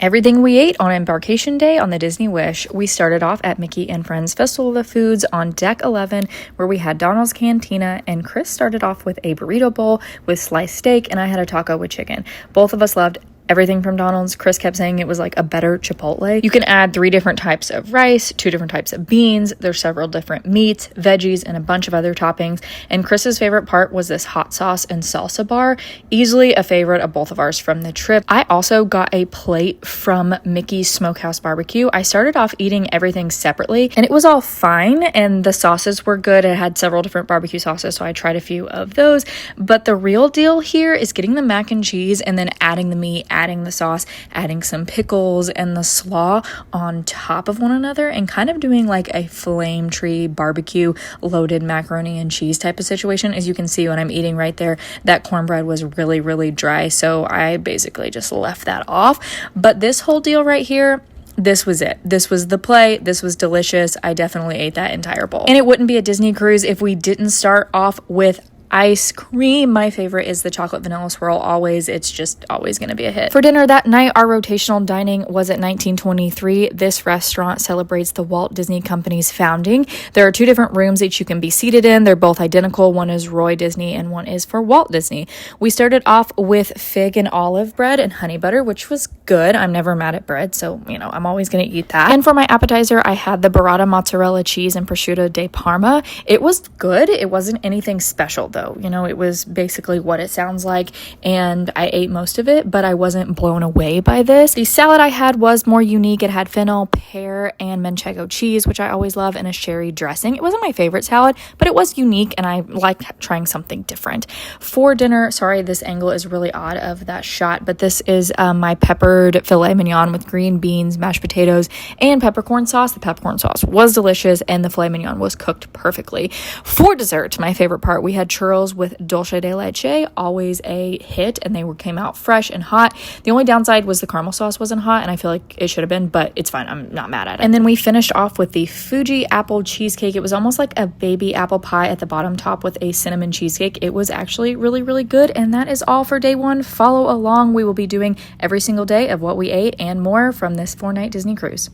Everything we ate on Embarkation Day on the Disney Wish. We started off at Mickey and Friends Festival of the Foods on Deck 11, where we had Donald's Cantina, and Chris started off with a burrito bowl with sliced steak, and I had a taco with chicken. Both of us loved everything from Donald's. Chris kept saying it was like a better Chipotle. You can add 3 different types of rice, 2 different types of beans. There's several different meats, veggies, and a bunch of other toppings. And Chris's favorite part was this hot sauce and salsa bar. Easily a favorite of both of ours from the trip. I also got a plate from Mickey's Smokehouse Barbecue. I started off eating everything separately, and it was all fine, and the sauces were good. It had several different barbecue sauces, so I tried a few of those. But the real deal here is getting the mac and cheese and then adding the meat, adding the sauce, adding some pickles and the slaw on top of one another, and kind of doing like a flame tree barbecue loaded macaroni and cheese type of situation. As you can see when I'm eating right there, that cornbread was really, really dry, so I basically just left that off. But this whole deal right here, this was it. This was the play. This was delicious. I definitely ate that entire bowl. And it wouldn't be a Disney cruise if we didn't start off with ice cream. My favorite is the chocolate vanilla swirl. Always, it's just always going to be a hit. For dinner that night, our rotational dining was at 1923. This restaurant celebrates the Walt Disney Company's founding. There are 2 different rooms that you can be seated in. They're both identical. One is Roy Disney and one is for Walt Disney. We started off with fig and olive bread and honey butter, which was good. I'm never mad at bread, so I'm always going to eat that. And for my appetizer, I had the burrata mozzarella cheese and prosciutto di Parma. It was good. It wasn't anything special though. It was basically what it sounds like, and I ate most of it, but I wasn't blown away by this. The salad I had was more unique. It had fennel, pear, and manchego cheese, which I always love, and a sherry dressing. It wasn't my favorite salad, but it was unique, and I liked trying something different. For dinner, sorry, this angle is really odd of that shot, but this is my peppered filet mignon with green beans, mashed potatoes, and peppercorn sauce. The peppercorn sauce was delicious, and the filet mignon was cooked perfectly. For dessert, my favorite part, we had churros with dulce de leche, always a hit, and they came out fresh and hot. The only downside was the caramel sauce wasn't hot, and I feel like it should have been, but it's fine. I'm not mad at it. And then we finished off with the Fuji apple cheesecake. It was almost like a baby apple pie at the bottom top with a cinnamon cheesecake. It was actually really, really good, and that is all for day 1. Follow along. We will be doing every single day of what we ate and more from this 4-night Disney cruise.